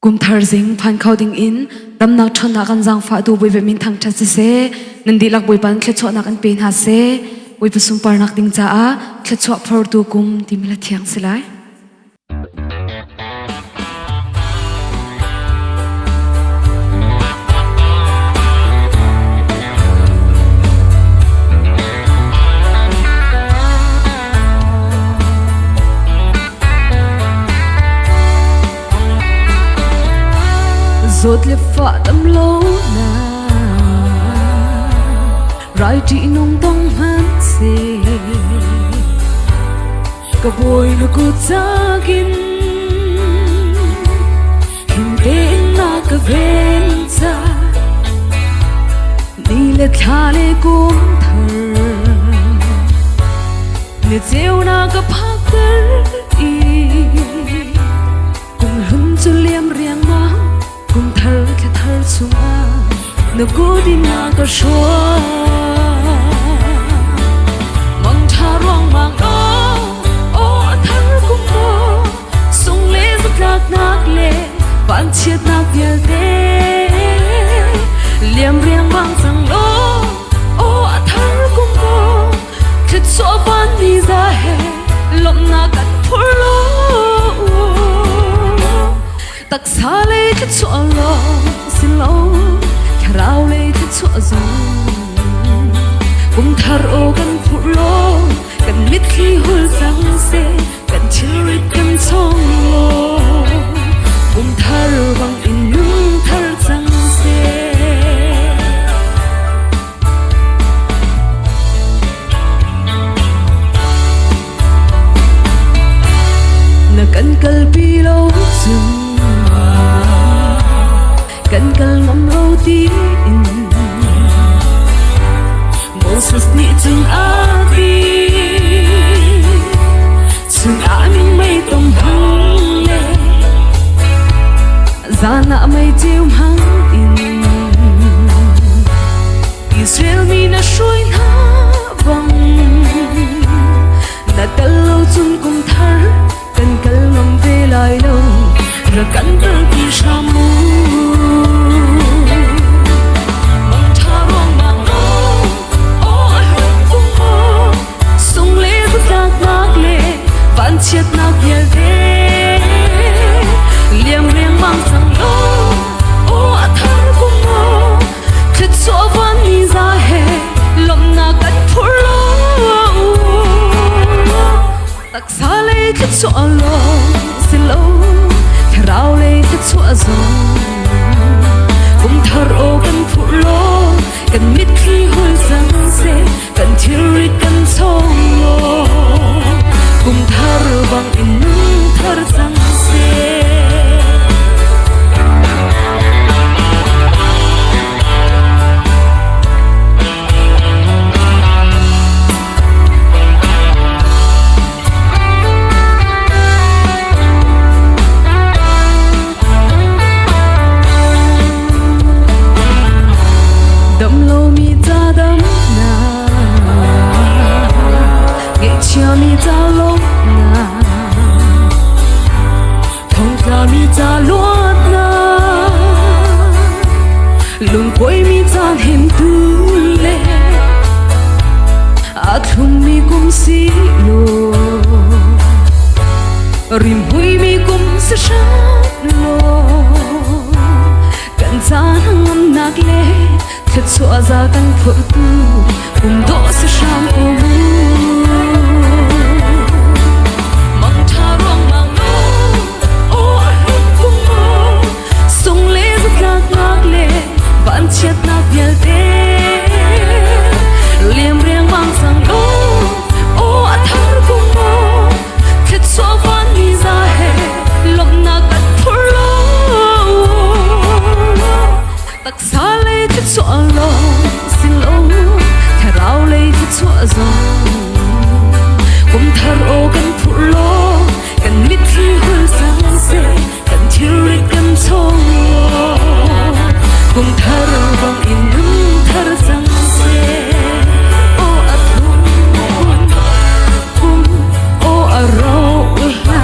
กุมทาร์ซิงพันเขาดิ่งอินรำนักชนนักันจังฟ้าดูบุยเวมินทางชัดเสนันดีลักบุยปันเคล็ดชนักอันเป็นหาเสบุยผสมปาร์นักดิ่งจ้าเคล็ดชพอร์ดูกุมดิมิลเทียงสิไลZot le fa tam lo na Rai ti nung tong han se Ka boy na ku tagin Hindi na ka venza Ni le tha le kum thar Ni teo na ka phak tar I Kum lun chu liam riang ma Kum thar ke thar sunga na gudi na ka shwa mang tha rong mang o thar kum mo sung le zak nak le ban chiat nak vial de liam riang bang sang lo o thar kum mo khet so ban ni za he lom na kan phur lo tak sa le ke cho lo sin lo kharao le ke cho zo kum thar o kan phur lo kan mit khi hul sang se kan chil rit kan song lo kum thar bang in nung thar sang se na kan kal pi lo zum kan kal ngam lo ti in Moses ni chung a ti chung a min mai tong hang le zana mai chiu hang in Israel mi na shroi na bang na kal lo chung kum thar kan kal ngam ve lai lo ra kan kal ki shamu chiat nak vial de liam riang mang sang lo o athar kum mo khet so van ni za he lom na kan phur lo tak sa le khet so lo sin lo kharao le khet so zo kum thar o kan phur lo kan mit khi hol sang se kan thil rit kan song lo kum thar bang in nung thar sang se dam lo mi ta dam na ge chia mi ta lo na thong ta mi ta luat na lung koi mi ta hem tu le a thum mi kum si lo rim hui mi kum sa sha lo kan za hang nak le khet so za kan phur tu kum do sa sham o chiat nak vial de liam riang bang sang lo o athar kum mo khet so van ni za he lom na kan phur lo tak sa le khet so lo sin lo kharao le khet so zo kum thar o kan phur lo kan mit khi hul sang se kan thil rit kan song lo kum thar bang in nung thar sang se o athum kum o aro ha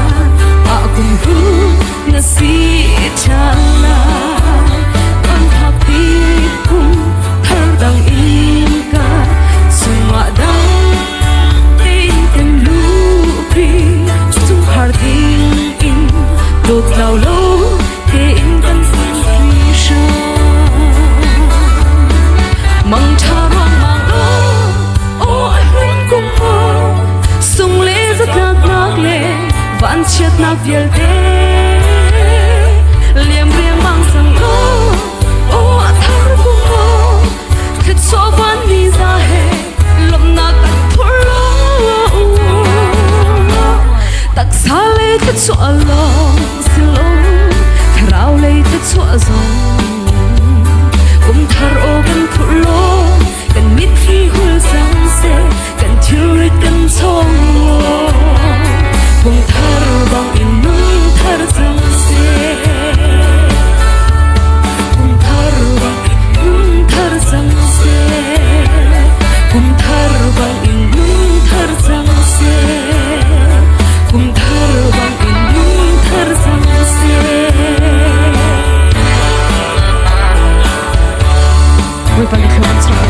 a kum hu na si cha vial te liềm riêng mang sang lo ô thar bu mo thế cho van mi ra he lom na tak phur lo tak sa le thế cho lo silo rao le thế cho zong kum thar o kan phur lo kan mit hi hul sang se kan thil kan song kum thar bang in nung thar sang se kum thar bang in nung thar sang se kum thar bang in nung thar sang se kum thar bang in nung thar sang se Ой, полетел он